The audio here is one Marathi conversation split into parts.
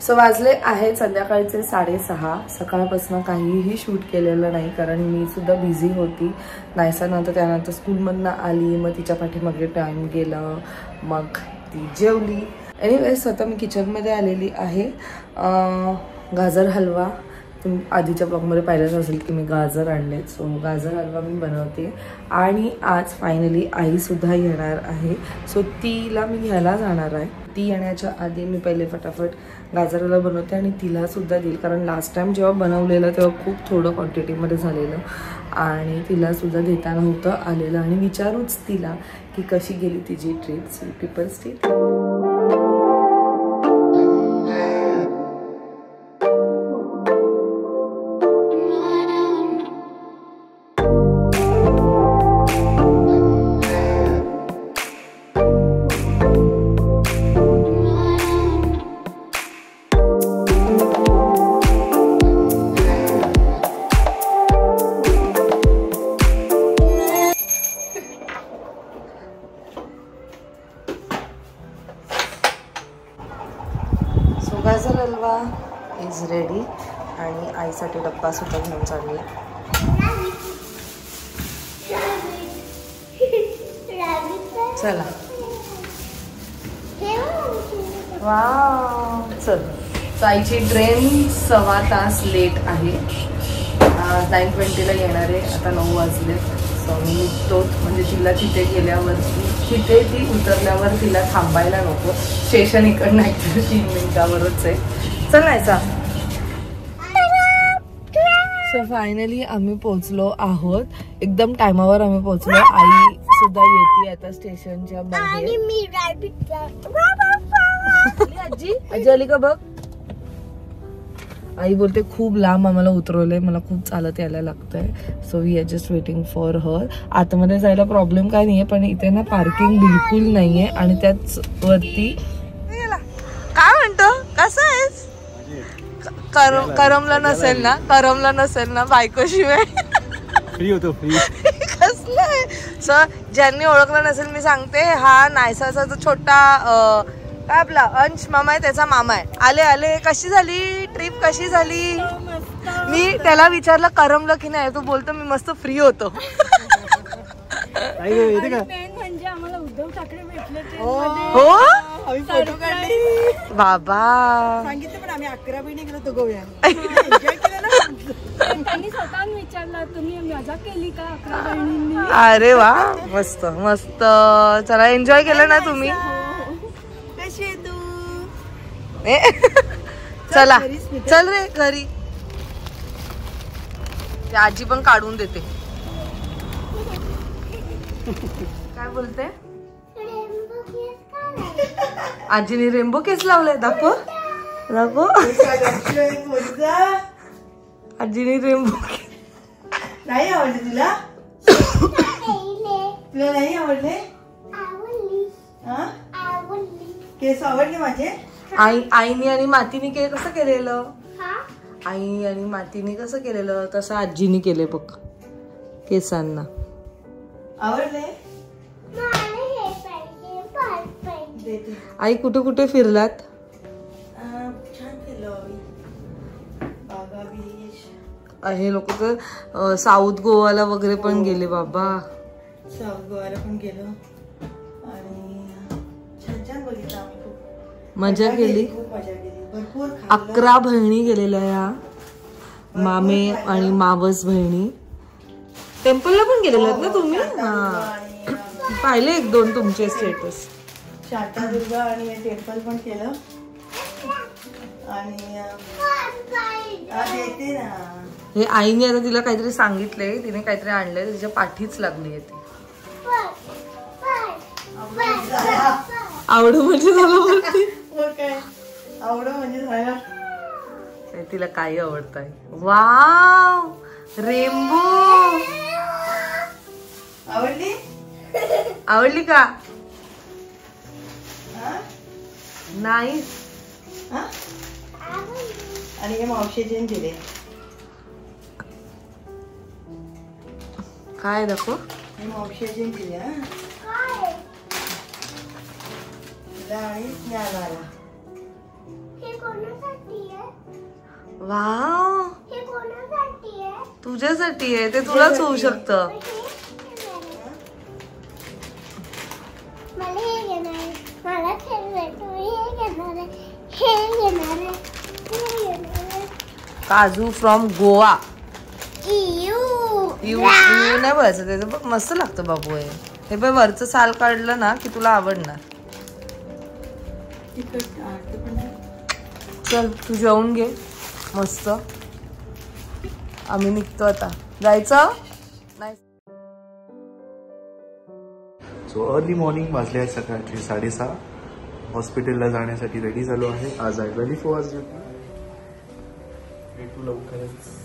सो वाजले आहेत संध्याकाळचे 6:30. सकाळपासून काहीही शूट केलेलं नाही कारण मी सुद्धा बिझी होती. नायसानंतर त्यानंतर स्कूलमधनं आली, मग तिच्या पाठीमागे टाईम गेलं, मग ती जेवली. एनिवेज स्वतः मी किचनमध्ये आलेली आहे. गाजर हलवा तुम्ही आधीच्या ब्लॉगमध्ये पाहिलंच असेल की मी गाजर आणले. सो गाजर हलवा मी बनवते आणि आज फायनली आईसुद्धा येणार आहे. सो तिला मी घ्यायला जाणार आहे. ती येण्याच्या आधी मी पहिले फटाफट गाजर हलवा बनवते आणि तिलासुद्धा देईल कारण लास्ट टाइम जेव्हा बनवलेलं तेव्हा खूप थोडं क्वांटिटीमध्ये झालेलं आणि तिलासुद्धा देता नव्हतं आलेलं. आणि विचारूच तिला की कशी गेली तिची ट्रिप. See people street. गाजर हलवा इज रेडी आणि आईसाठी डब्बा सुद्धा घेऊन चालली. चला वाव चल. आईची ट्रेन 1.25 तास लेट आहे. 9:20ला येणार आहे. आता 9 वाजले. सो मी निघतोच म्हणजे तिला तिथे गेल्यावरती तिथे ती उतरल्यावर तिला थांबायला नको. स्टेशन इकडनं ॲक्च्युली 3 मिनिटावरच आहे. चल नायसा. सो फायनली आम्ही पोहोचलो आहोत. एकदम टायमावर आम्ही पोहोचलो. आई सुद्धा येते आता स्टेशनच्या बाहेर. आजी आजी आली का बघ. आई बोलते खूप लांब आम्हाला उतरवलंय, मला खूप चालत यायला लागतंय. So we are just waiting for her. आतमध्ये जायला प्रॉब्लेम काय नाहीये पण इथे ना पार्किंग बिलकुल नाहीये आणि त्याच वरती काय म्हणतो कसं आहेस. करमला नसेल ना बायकोशिवाय फ्री होतो फ्री कसलं आहे. सो ज्यांनी ओळखलं नसेल मी सांगते, हा नायसाचा जो छोटा काय आपला अंश मामा आहे त्याचा मामा आहे. आले कशी झाली ट्रिप, कशी झाली. मी त्याला विचारलं करमलं की नाही, तो बोलतो मी मस्त फ्री होतो. म्हणजे आम्हाला उद्धव ठाकरे भेटले हो बाबा. सांगितलं पण आम्ही 11 बहिणी गेलो तो गोव्या. त्यांनी स्वतःहून विचारलं तुम्ही मजा केली का 11 बहिणींनी. अरे वा मस्त मस्त. चला एन्जॉय केलं ना तुम्ही. चला चल रे घरी. आजी पण काढून देते. काय बोलते. आजीने रेनबो केस लावलाय. दाखव आजीने रेनबो नाही आवडले तुला. तुला नाही आवडले. केस आवडले माझे. आईने आणि मातीने कसं केलेलं. आई आणि मातीने कसं केलेलं तसं आजीने केले बघ केसांना. आवडले. आई कुठे कुठे फिरलात. छान केलं. हे लोक तर साऊथ गोवाला वगैरे पण गेले बाबा. साऊथ गोवाला पण गेलो आणि छान छान बघितलं आम्ही. खूप मजा केली. भरपूर 11 बहिणी गेलेल्या या मामे आणि मावस बहिणी. टेम्पलला पण गेलेला ना तुम्ही. हा पाहिले 1-2 तुमचे स्टेटस. शांतादुर्गा आणि टेम्पल पण केलं आणि येते ना. हे आईने आता तिला काहीतरी सांगितलंय, तिने काहीतरी आणलंय, तिच्या पाठीच लागली आहे ती. आवडं म्हणजे झालं वरती. काय आवडं म्हणजे झालं. तिला काही आवडत आहे. वाव रेनबो आवडली का नाही. आणि हे मावशीचे दिले. काय दाखव. हे मावशीचे दिले. आणि ज्ञानाला वाव, तुझ्यासाठी आहे, ते तुलाच होऊ शकतं. काजू फ्रॉम गोवा. यू नाही बोलायचं, त्याचं बघ मस्त लागतं बाबू. हे बघ वरचं साल काढलं ना की तुला आवडणार. चल तू जेवून घे मस्त, आम्ही निघतो आता. जायचं नाही. सो अर्ली मॉर्निंग वाजले आहे सकाळचे 6:30. हॉस्पिटलला जाण्यासाठी रेडी झालो आहे. आज आहे 24 आवर्स ड्युटी. लवकरच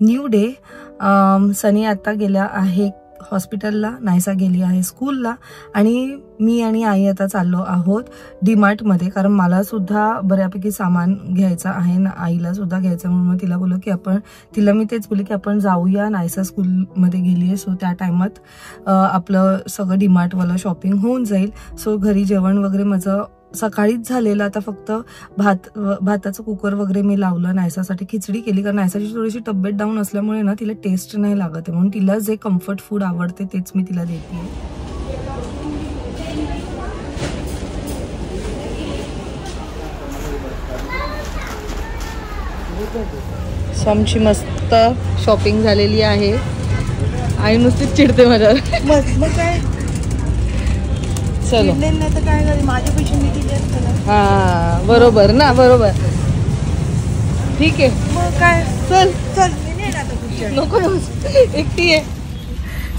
न्यू डे. सनी आता गेल्या आहे हॉस्पिटलला, नायसा गेली आहे स्कूलला, आणि मी आणि आई आता चाललो आहोत डीमार्टमध्ये, कारण मला सुद्धा बऱ्यापैकी सामान घ्यायचं आहे ना, आईला सुद्धा घ्यायचं. म्हणून तिला बोललो की तिला मी तेच बोलले की आपण जाऊया. नायसा स्कूलमध्ये गेली आहे, सो त्या टायमात आपलं सगळं डीमार्टवालं शॉपिंग होऊन जाईल. सो घरी जेवण वगैरे माझं सकाळीच झालेलं. आता फक्त भाताचं कुकर वगैरे मी लावलं. नायसासाठी खिचडी केली, कारण नायसाची थोडीशी तब्येत डाऊन असल्यामुळे ना तिला टेस्ट नाही लागत आहे, म्हणून तिला जे कम्फर्ट फूड आवडते तेच मी तिला देते. आमची मस्त शॉपिंग झालेली आहे. आई नुसतीच चिडते माझ्यावर. मग काय चलो नाही तर काय झालं, माझे पैसे मी दिले असते. हा बरोबर ना, बरोबर. ठीक आहे मग काय, चल चल नाही ना आता नको एकटी आहे.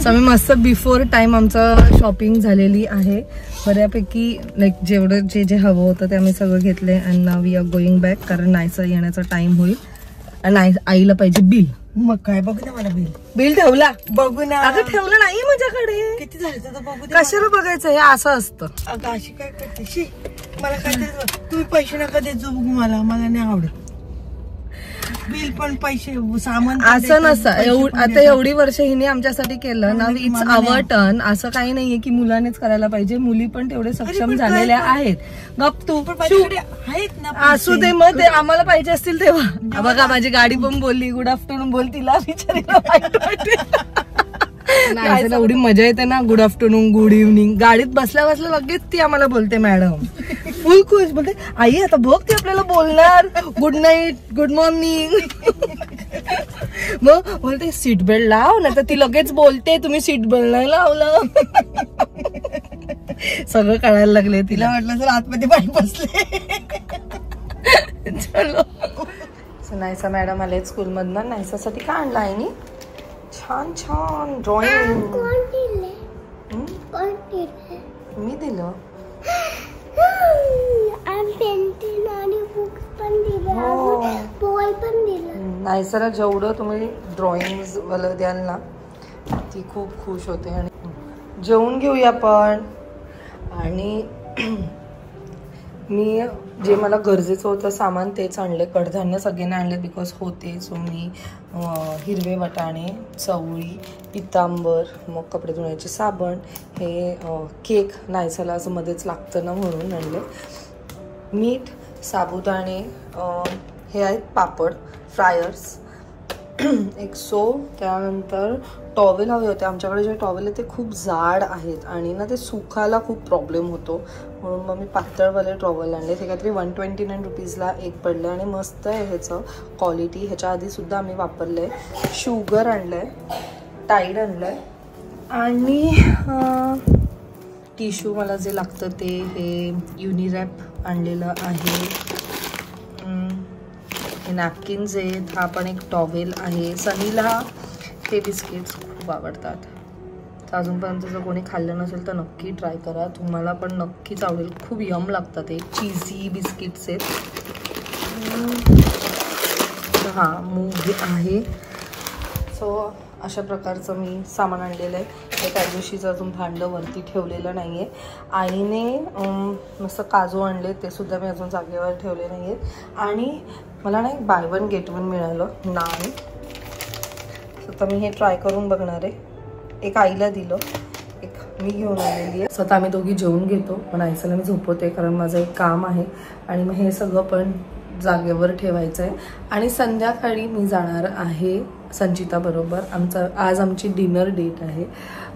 सो आम्ही मस्त बिफोर टाइम आमचं शॉपिंग झालेली आहे बऱ्यापैकी. लाईक जेवढं जे जे हवं होतं ते आम्ही सगळं घेतले. And now we are going back, कारण नायसा येण्याचा टाइम होईल. आणि आईला पाहिजे बिल. मग काय बघू ना, मला बिल ठेवला बघू ना. अगं ठेवलं नाही माझ्याकडे. किती झालं तर बघू. कशाला बघायचं, हे असं असतं. अगं अशी काय करते, मला काय तुम्ही पैसे नका देत जाऊ बघू, मला नाही आवडत. बिल पण पैसे सामान असं नसतं. आता एवढी वर्ष हिने आमच्यासाठी केलं ना, इट्स आवर टर्न. असं काही नाहीये की मुलानेच करायला पाहिजे, मुली पण तेवढे सक्षम झालेल्या आहेत. गप तू आहेत ना, असू दे. मग ते आम्हाला पाहिजे असतील तेव्हा. बघा माझी गाडी पण बोलली गुड आफ्टरनून, बोल तिला विचारायला एवढी मजा येते ना, गुड आफ्टरनून गुड इव्हनिंग. गाडीत बसल्या बसल्या लगेच ती आम्हाला बोलते मॅडम. फुल खुश बोलते, आई आता बघ ती आपल्याला बोलणार गुड नाईट गुड मॉर्निंग. मग बोलते सीट बेल्ट लाव, नाही तर ती लगेच बोलते तुम्ही सीट बेल्ट नाही लावलं. सगळं कळायला लागले तिला. म्हटलं सर आतमध्ये पाणी बसले. चलो. नायसा मॅडम आले स्कूलमधनं. नायसासाठी काय आणलं आहे नी? छान छान ड्रॉइंग. मी दिलं. नायसाला जेवढं तुम्ही ड्रॉइंग वाला द्याल ना ती खूप खुश होते. आणि जेवून घेऊया आपण. आणि मी जे मला गरजेचं होतं सामान तेच आणले. कडधान्य सगळ्यांना आणले बिकॉज होते. सो मी हिरवे वाटाणे, चवळी, पितांबर, मग कपडे धुण्याचे साबण, हे केक नायसाला असं मध्येच लागतं ना म्हणून आणले. मीठ, साबुदाणे, हे आहेत पापड, फ्रायर्स, एक सो, त्यानंतर टॉवेल हवे होते. आमच्याकडे जे टॉवेल आहे ते खूप जाड आहेत आणि ना ते सुखायला खूप प्रॉब्लेम होतो, म्हणून मग मी पातळवाले टॉवेल आणले. ते काहीतरी 129 रुपीजला एक पडले आणि मस्त आहे ह्याचं क्वालिटी. ह्याच्या आधीसुद्धा आम्ही वापरलं आहे. शुगर आणलं आहे, टाईड आणलं आहे, आणि टिश्यू मला जे लागतं ते हे युनिरॅप आणलेलं आहे. हे नॅपकिन्स आहेत. हा पण एक टॉवेल आहे. सनीला हे बिस्किट्स खूप आवडतात. तर अजूनपर्यंत जर कोणी खाल्लं नसेल तर नक्की ट्राय करा, तुम्हाला पण नक्कीच आवडेल. खूप यम लागतात. हे चीझी बिस्किट्स आहेत. हां मूग आहे. सो अशा प्रकारचं मी सामान आणलेलं आहे. हे त्या दिवशीचं अजून भांडं वरती ठेवलेलं नाही आहे. आईने मस्त काजू आणले, ते सुद्धा मी अजून जागेवर ठेवले नाही आहेत. आणि मला ना एक बाय वन गेट वन मिळालं नान. तर मी हे ट्राय करून बघणार आहे. एक आईला दिलं, एक मी घेऊन आलेली आहे. स्वतः आम्ही दोघी जेवून घेतो, पण आईसाला मी झोपवते कारण माझं एक काम आहे आणि मग हे सगळं पण जागेवर ठेवायचं आहे. आणि संध्याकाळी मी जाणार आहे संचिता बरोबर. आज आमची डिनर डेट आहे.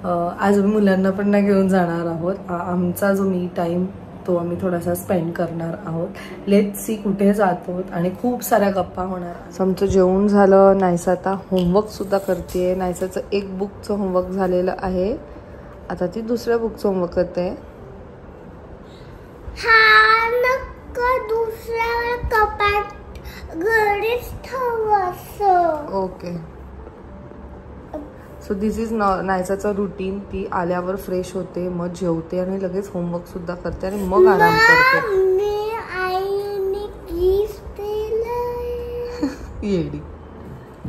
आज आम्ही मुलांना पण नाही घेऊन जाणार आहोत. आमचा जो मी टाईम तो आम्ही थोडासा स्पेंड करणार आहोत. लेट्स सी कुठे जातो आणि खूप साऱ्या गप्पा होणार. आमचं जेवण झालं. नायसा आता होमवर्क सुद्धा करते. नायसाचं एक बुकचं होमवर्क झालेलं आहे, आता ती दुसऱ्या बुकचं होमवर्क करते. दुसऱ्या कपाट घरीच ठेवायचं. ओके, सो दिस इज नायसाचं रुटीन. ती आल्यावर फ्रेश होते, मग जेवते आणि लगेच होमवर्क सुद्धा करते आणि मग आराम करते. येडी.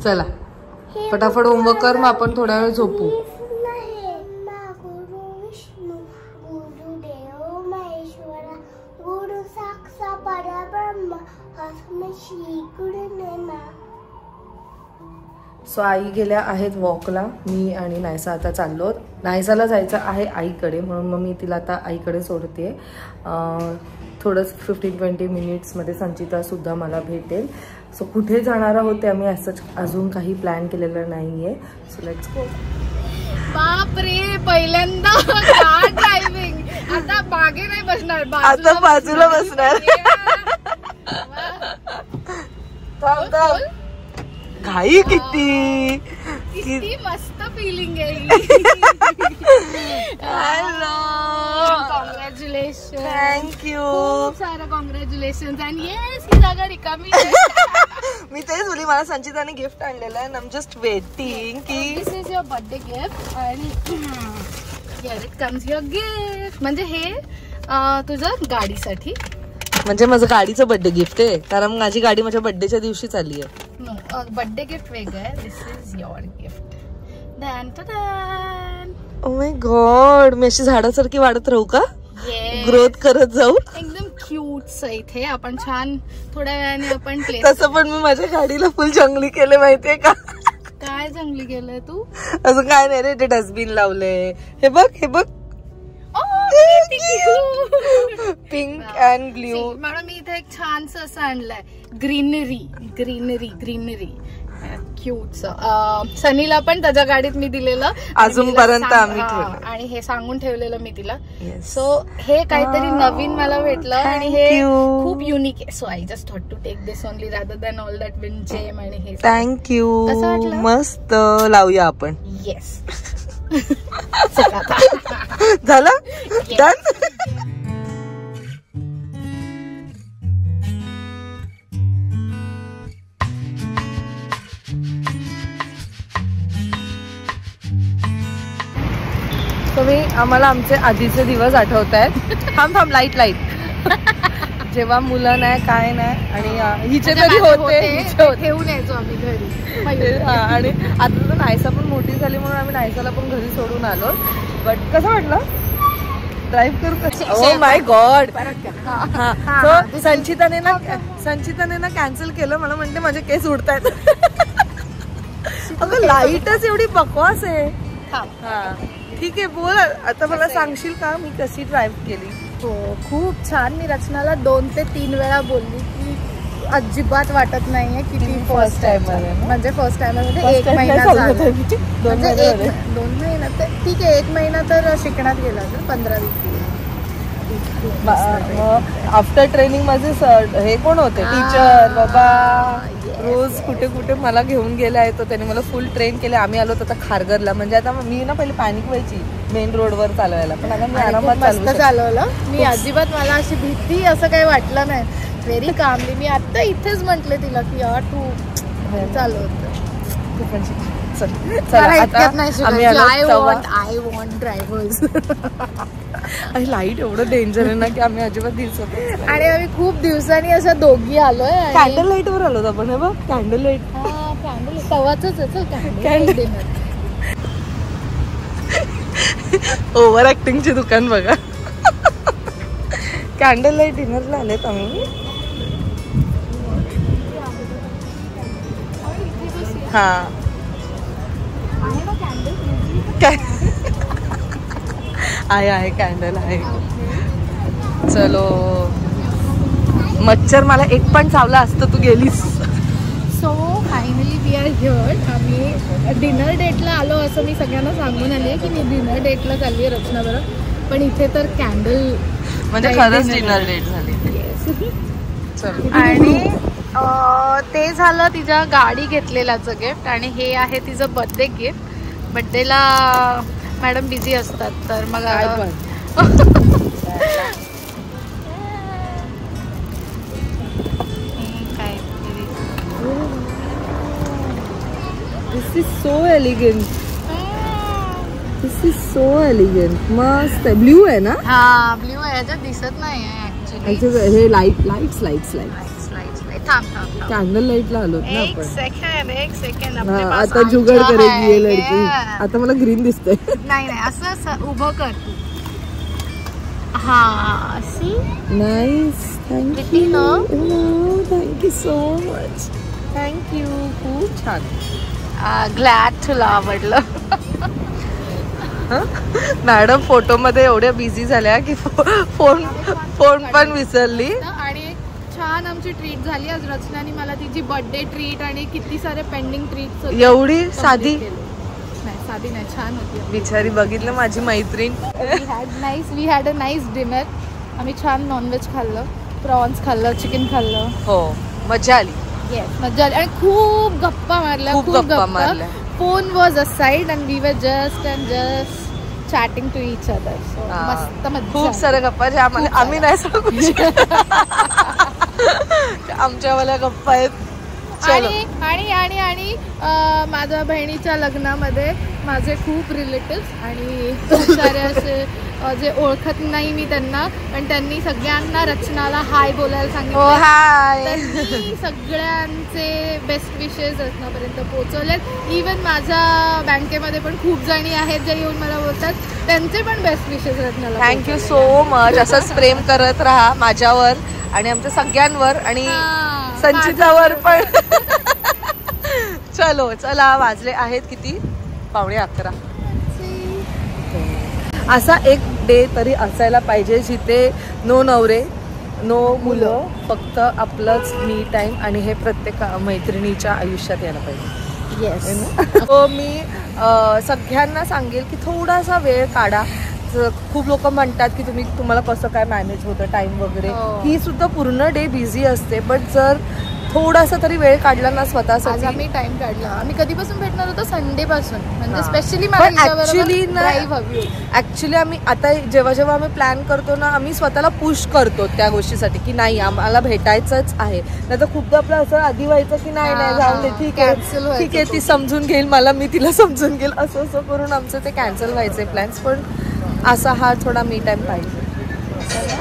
चला फटाफट होमवर्क कर, मग आपण थोड्या वेळ झोपू. सो आई गेल्या आहेत वॉकला. मी आणि नायसा आता चाललो. नायसाला जायचं आहे आईकडे, म्हणून मग मी तिला आता आईकडे सोडते. थोडंच 15-20 मिनिट्समध्ये संचिता सुद्धा मला भेटेल. सो कुठे जाणार आहोत ते आम्ही असंच अजून काही प्लॅन केलेलं नाहीये. So let's go. बापरे, पहिल्यांदा कार ड्रायव्हिंग. आता मागे नाही बसणार, आता बाजूला बसणार. घाई किती किती मस्त फिलिंग आहे. Hello, congratulation. थँक्यू. खूप सारं कॉंग्रॅच्युलेशन. आणि येस, ही जागा रिकामी आहे. मी तेच बोली, मला संचिताने गिफ्ट आणलेलं आहे. आय एम जस्ट वेटिंग की दिस इज युअर बर्थडे गिफ्ट आणि here it comes your gift. म्हणजे हे तुझ्या गाडीसाठी. म्हणजे माझं गाडीचं बर्थडे गिफ्ट आहे, कारण माझी गाडी माझ्या बर्थडेच्या दिवशीच आली आहे. बर्थडे गिफ्ट वेगळं आहे. This is your gift. Oh my god, मी अशी झाडासारखी वाढत राहू का? ग्रोथ करत जाऊ. एकदम क्यूट. इथे आपण छान थोड्या वेळाने आपण तसं पण मी माझ्या गाडीला फुल जंगली केले माहितीये का? काय जंगली केलंय तू? असं काय नाही रे, ते डस्टबिन लावले. हे बघ, हे बघ, पिंक अँड ब्ल्यू. म्हणून मी इथे एक छानस असं आणलंय, ग्रीनरी ग्रीनरी ग्रीनरी. क्यूट. सनीला पण त्याच्या गाडीत मी दिलेलं अजूनपर्यंत आम्ही ठेवलं आणि हे सांगून ठेवलेलं मी तिला. सो हे काहीतरी नवीन मला भेटलं आणि हे खूप युनिक आहे. So I just thought to take this only rather than all that win gem. आणि हे थँक्यू. मस्त लावूया आपण. येस. झालं डन. तुम्ही आम्हाला आमचे आधीचे दिवस आठवत आहेत. थांब लाईट जेव्हा मुलं नाही काय नाही आणि हिचे तरी होते ठेवून यायचो आम्ही घरी. आणि आता तर नायसा पण मोठी झाली म्हणून आम्ही नायसाला पण घरी सोडून आलो. बट कसं वाटलं ड्राईव्ह करू? ओ माय गॉड. संचिताने ना कॅन्सल केलं. मला म्हणते माझे केस उडतायत. अगं लाईटच एवढी बकवास आहे. हा ठीक आहे, बोल आता. मला सांगशील का मी कशी ड्राईव्ह केली? हो, खूप छान. मी रचनाला 2 ते 3 वेळा बोलली की अजिबात वाटत नाहीये की ती फर्स्ट टाइम. म्हणजे फर्स्ट टाइम मध्ये 1 महिना झाला. म्हणजे 2 महिना तर ठीक आहे, 1 महिना तर शिकण्यात गेला तर 15-20 दिवस. आफ्टर ट्रेनिंग माझे हे कोण होते टीचर बाबा. रोज कुठे कुठे मला घेऊन गेले आहे. तर त्याने मला फुल ट्रेन केले. आम्ही आलो आता खारघरला. म्हणजे आता मी ना पहिले पॅनिक व्हायची मेन रोडवर चालवायला, पण आता मी आरामात चालवलं. मी अजिबात मला अशी भीती असं काही वाटलं नाही. व्हेरी कामली. मी आता इथेच म्हटले तिला की यार तू चालवत. लाईट एवढं डेंजर आहे ना की आम्ही अजिबात दिसत. आणि आम्ही खूप दिवसांनी अशा दोघी आलोय. कॅन्डल लाईट वर आलो आपण. हे बघ कॅन्डल लाईट. कॅन्डल तवाच कॅन्डल. ओव्हर ऍक्टिंगचे दुकान बघा. कॅन्डल लाईट डिनरला आलेत आम्ही. हा आहे कॅन्डल आहे. चलो, मच्छर मला एक पण चावला असतं तू गेलीस. So finally we are here. आम्ही डिनर डेटला आलो असं मी सगळ्यांना सांगून आली आहे की मी डिनर डेटला चालली आहे रचनाबरोबर. पण इथे तर कॅन्डल म्हणजे खरंच डिनर डेट झाली. चलो, आणि ते झालं तिच्या गाडी घेतलेल्याचं गिफ्ट. आणि हे आहे तिचं बर्थडे गिफ्ट. बर्थडेला मॅडम बिझी असतात तर मग this is so elegant. This is so elegant. मस्त आहे. ब्ल्यू आहे ना? हा ब्ल्यू आहे. याच्यात दिसत नाही ऍक्च्युली. हे लाईट्स थांब कॅन्डल लाईटला आलो ना एक सेकंड आता जुगाड करेगी ये लड़की. आता मला ग्रीन दिसतंय. नाही असं उभं कर तू. हा see nice. Thank you. Thank you so much. Thank you. खूप छान. ग्लॅड तुला आवडलं. मॅडम फोटो मध्ये एवढ्या बिझी झाल्या की फोन पण विसरली. आणि छान आमची ट्रीट झाली आज. रचनाने मला तिची बर्थडे ट्रीट आणि किती सारे पेंडिंग ट्रीट एवढी साधी नाही छान होती. बिचारी. बघितलं माझी मैत्रीण. We had a nice dinner. आम्ही छान नॉनव्हेज खाल्लं. प्रॉन्स खाल्लं, चिकन खाल्लं. हो, मजा आली. मजा आली. आणि खूप गप्पा मारल्या. खूप गप्पा मारल्या. Phone was aside and we were just chatting to each other. मस्त मजा. खूप साऱ्या गप्पा ज्या आम्ही नाही सांगू आमच्यावाल्या गप्पा आहेत. आणि माझ्या बहिणीच्या लग्नामध्ये माझे खूप रिलेटिव्ह आणि खूप सारे असे जे ओळखत नाही मी त्यांना, पण त्यांनी सगळ्यांना रचनाला हाय बोलायला सांगितलं. हाय. सगळ्यांचे बेस्ट विशेस रचनापर्यंत पोहोचवलेत. इवन माझ्या बँकेमध्ये पण खूप जणी आहेत जे येऊन मला बोलतात त्यांचे पण बेस्ट विशेस रचनाला. Thank you so much. असंच प्रेम करत राहा माझ्यावर आणि आमच्या सगळ्यांवर आणि संचितावर पण. चलो चला, वाजले आहेत किती? 11:15. असा एक डे तरी असायला पाहिजे जिथे नो नवरे, नो मुलं, फक्त आपलंच मी टाइम. आणि हे प्रत्येक मैत्रिणीच्या आयुष्यात यायला पाहिजे. येस. तो मी सगळ्यांना सांगेल की थोडासा वेळ काढा. खूप लोक म्हणतात की तुम्हाला कसं काय मॅनेज होतं टाइम वगैरे. ही सुद्धा पूर्ण डे बिझी असते. बट जर थोडासा तरी वेळ काढला ना स्वतःसाठी. आम्ही टाइम काढला. आम्ही कधीपासून भेटणार होतो? संडे पासून. म्हणजे स्पेशली ऍक्च्युली आम्ही आता जेव्हा आम्ही प्लॅन करतो ना, आम्ही स्वतःला पुश करतो त्या गोष्टीसाठी की नाही आम्हाला भेटायचंच आहे. नाही तर खूपदा आपलं असं आधी व्हायचं की नाही जाऊन दे, ठीक आहे ती समजून घेईल मला, मी तिला समजून घेईल, असं करून आमचं ते कॅन्सल व्हायचे प्लॅन्स. पण असा हा थोडा मी टाइम पाहिजे.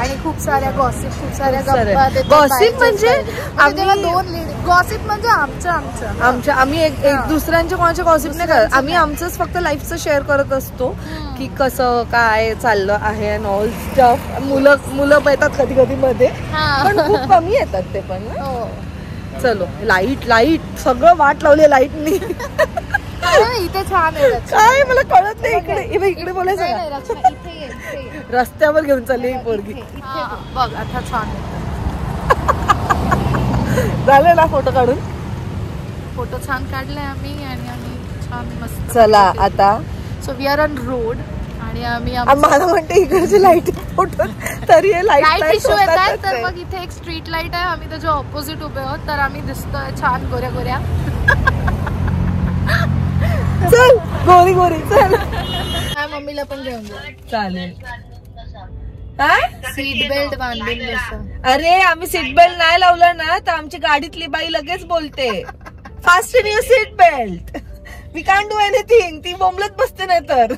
आणि खूप साऱ्या गॉसिप, खूप साऱ्या गप्पा. गॉसिप म्हणजे आम्ही गॉसिप म्हणजे आमच्या आम्ही एक दुसऱ्यांच्या कोणाच्या गॉसिप नाही करत. आम्ही आमचंच फक्त लाईफचं शेअर करत असतो की कसं काय चाललं आहे अँड ऑल स्टफ. मुलं येतात कधी कधी मध्ये, पण खूप कमी येतात ते पण. चलो, लाईट सगळं वाट लावली लाईटनी. इथे छान आहे. काय मला कळत नाही. इकडे बोलायचं रस्त्यावर घेऊन चालली ही पोरगी. बघ आता छान झालं ना फोटो काढून. फोटो छान काढलाय आम्ही आणि आम्ही छान मस्त. चला आता. So we are on road आणि आम्ही मला म्हणते इकडची लाईट फोटो तरी लाईट इश्यू येतात. तर मग इथे एक स्ट्रीट लाईट आहे. आम्ही त्याच्या ऑपोजिट उभे आहोत. तर आम्ही दिसतोय छान गोऱ्या. चल गोरी चल. मम्मीला पण घेऊन जा. चालेल. काय सीट बेल्ट बांधून बसा. अरे आम्ही सीट बेल्ट नाही लावलं ना तर आमची गाडीतली बाई लगेच बोलते fasten seat belt. We can do anything. ती बोंबलत बसते नाही तर.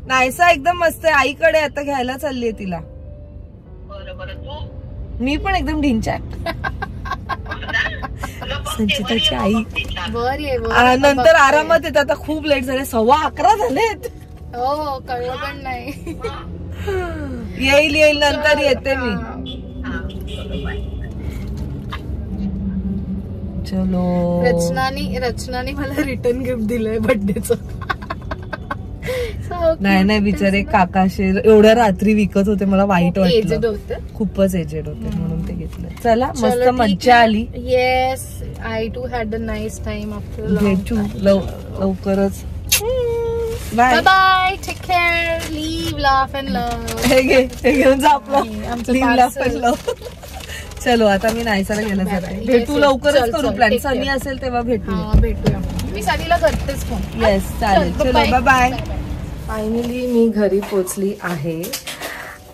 नाहीसा एकदम मस्त आहे. आईकडे आता घ्यायला चाललीये तिला. मी पण एकदम ढिंचाक. संचिताची आई नंतर आरामात येत. आता खूप लेट झाले. 11:15 झालेत. हो कळलं पण नाही. येईल नंतर येते मी. चलो. रचनाने मला रिटर्न गिफ्ट दिलंय बर्थडेचं. नाही बिचारे काकाशे एवढ्या रात्री विकत होते, मला वाईट एजेड वाटलं, होते. खूपच एजेड होते म्हणून ते घेतलं. चला मस्त मज्जा आली. Yes, I too had a nice time after भेटू लवकरच. Bye bye, take care, live, laugh and love. हे घेऊन जा आपलं आमचं Live, laugh and love. चलो आता मी नाहीसाला गेलं जरा. भेटू लवकरच करू प्लॅन. सनी असेल तेव्हा भेटूया. मी सनीला करतेच फोन. येस चालेल. चलो बाय बाय. फायनली मी घरी पोचली आहे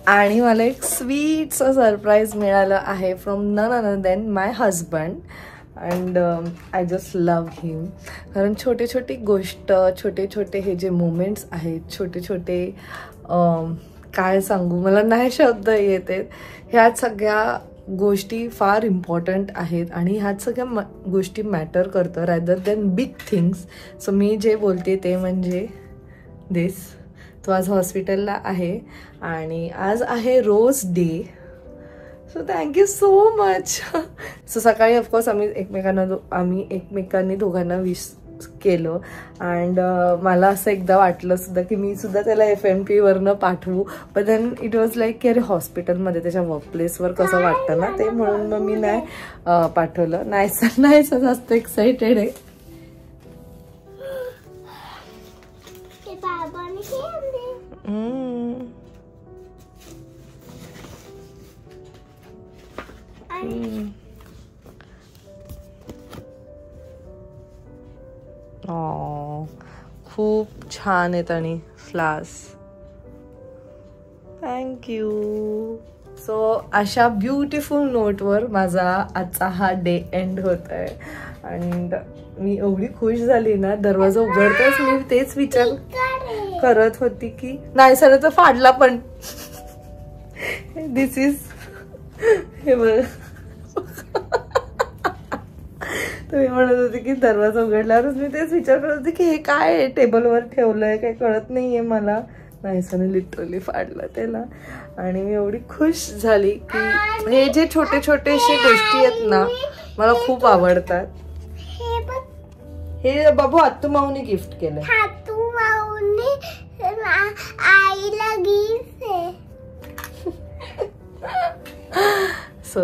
आणि मला एक स्वीटचं सरप्राईज मिळालं आहे from none other than my husband. And I just love him. कारण छोटे छोटे गोष्ट, छोटे छोटे हे जे मोमेंट्स आहेत, छोटे छोटे काय सांगू, मला नाही शब्द येते. ह्या सगळ्या गोष्टी फार इम्पॉर्टंट आहेत आणि ह्याच सगळ्या गोष्टी मॅटर करतं rather than big things. So मी जे बोलते ते म्हणजे दिस. तो आज हॉस्पिटलला आहे आणि आज आहे rose day. So thank you so much. So सकाळी ऑफकोर्स आम्ही एकमेकांनी दोघांना विश केलं. अँड मला असं एकदा वाटलं सुद्धा की मी सुद्धा त्याला FMP वरनं पाठवू, but then it was like की अरे हॉस्पिटलमध्ये त्याच्या वर्कप्लेसवर कसं वाटतं ना ते, म्हणून मग मी नाही पाठवलं. नाही जास्त एक्साइटेड आहे. खूप छान आहेत आणि फ्लावर्स. थँक्यू. सो अशा ब्युटिफुल नोटवर माझा आजचा हा डे एंड होत आहे. अँड मी एवढी खुश झाली ना, दरवाजा उघडताच मी तेच विचार करत होती की नाही सर तर फाडला पण दिस इज हे बघ. तुम्ही म्हणत होते की दरवाजा उघडल्यावरच मी तेच विचार करत होते की हे काय टेबलवर ठेवलंय, काही कळत नाहीये मला. नाहीसाने लिटरली फाडलं त्याला आणि मी एवढी खुश झाली की हे जे छोटे छोटेशे गोष्टी आहेत ना मला खूप आवडतात. हे बाबू आत्तू माऊनी गिफ्ट केलंय. आईला गिफ्ट आहे. सो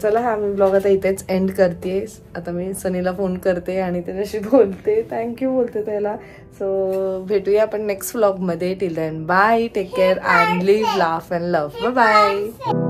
चला हा मी ब्लॉग आता इथेच एंड करते. आता मी सनीला फोन करते आणि त्याच्याशी बोलते, थँक्यू बोलते त्याला. सो भेटूया आपण नेक्स्ट व्लॉगमध्ये. Till then bye, take care and live, laugh and love. Bye bye.